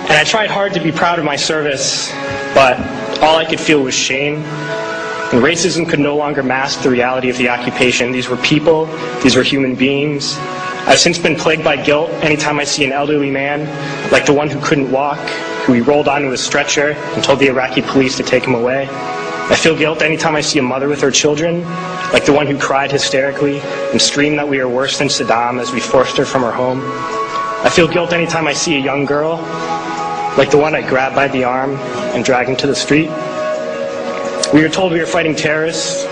And I tried hard to be proud of my service, but all I could feel was shame. And racism could no longer mask the reality of the occupation. These were people, these were human beings. I've since been plagued by guilt anytime I see an elderly man, like the one who couldn't walk, who we rolled onto a stretcher and told the Iraqi police to take him away. I feel guilt anytime I see a mother with her children, like the one who cried hysterically and screamed that we are worse than Saddam as we forced her from her home. I feel guilt anytime I see a young girl, like the one I grabbed by the arm and dragged into the street. We were told we were fighting terrorists.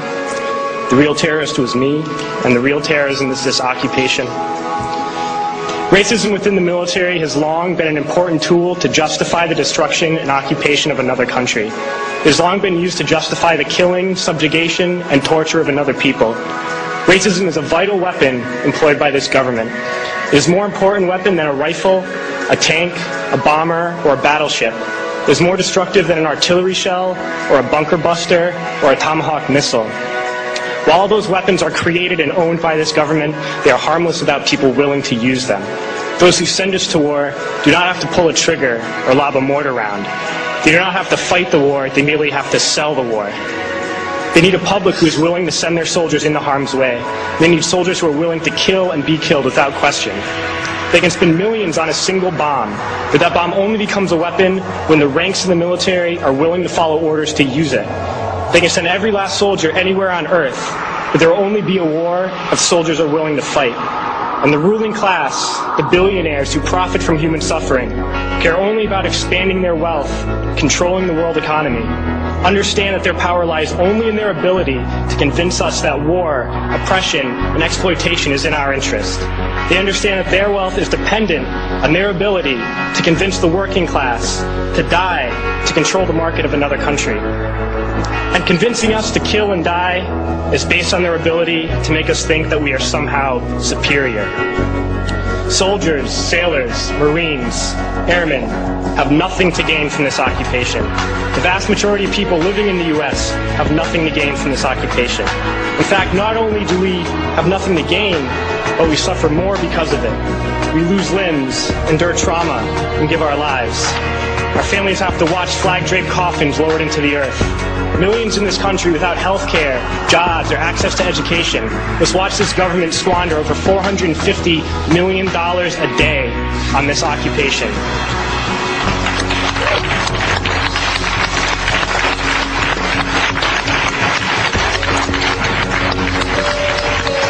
The real terrorist was me, and the real terrorism is this occupation. Racism within the military has long been an important tool to justify the destruction and occupation of another country. It has long been used to justify the killing, subjugation, and torture of another people. Racism is a vital weapon employed by this government. It is a more important weapon than a rifle, a tank, a bomber, or a battleship. It is more destructive than an artillery shell, or a bunker buster, or a Tomahawk missile. While all those weapons are created and owned by this government, they are harmless without people willing to use them. Those who send us to war do not have to pull a trigger or lob a mortar round. They do not have to fight the war, they merely have to sell the war. They need a public who is willing to send their soldiers into harm's way. They need soldiers who are willing to kill and be killed without question. They can spend millions on a single bomb, but that bomb only becomes a weapon when the ranks of the military are willing to follow orders to use it. They can send every last soldier anywhere on earth, but there will only be a war if soldiers are willing to fight. And the ruling class, the billionaires who profit from human suffering, care only about expanding their wealth, controlling the world economy. Understand that their power lies only in their ability to convince us that war, oppression, and exploitation is in our interest. They understand that their wealth is dependent on their ability to convince the working class to die to control the market of another country. And convincing us to kill and die is based on their ability to make us think that we are somehow superior. Soldiers, sailors, Marines, airmen have nothing to gain from this occupation. The vast majority of people living in the U.S. have nothing to gain from this occupation. In fact, not only do we have nothing to gain, but we suffer more because of it. We lose limbs, endure trauma, and give our lives. Our families have to watch flag-draped coffins lowered into the earth. Millions in this country without health care, jobs, or access to education must watch this government squander over $450 million a day on this occupation.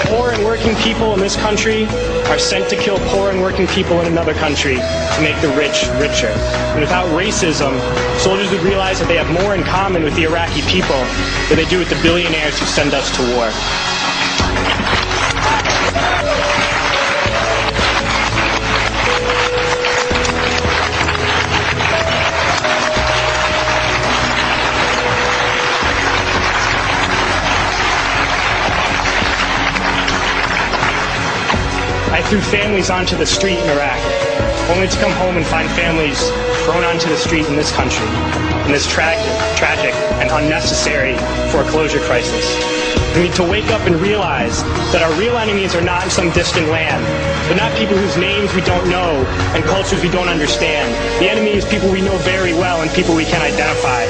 Poor and working people in this country are sent to kill poor and working people in another country to make the rich richer. And without racism, soldiers would realize that they have more in common with the Iraqi people than they do with the billionaires who send us to war. I threw families onto the street in Iraq, only to come home and find families thrown onto the street in this country, in this tragic and unnecessary foreclosure crisis. We need to wake up and realize that our real enemies are not in some distant land. They're not people whose names we don't know and cultures we don't understand. The enemy is people we know very well and people we can identify.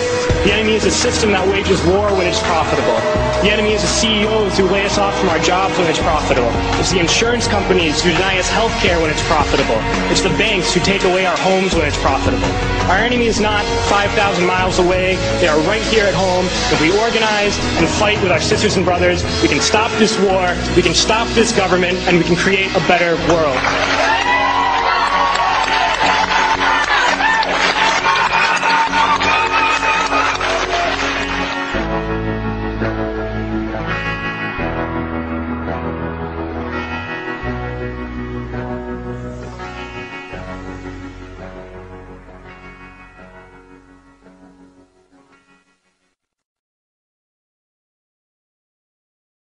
The enemy is a system that wages war when it's profitable. The enemy is the CEOs who lay us off from our jobs when it's profitable. It's the insurance companies who deny us health care when it's profitable. It's the banks who take away our homes when it's profitable. Our enemy is not 5,000 miles away. They are right here at home. If we organize and fight with our sisters and brothers, we can stop this war, we can stop this government, and we can create a better world.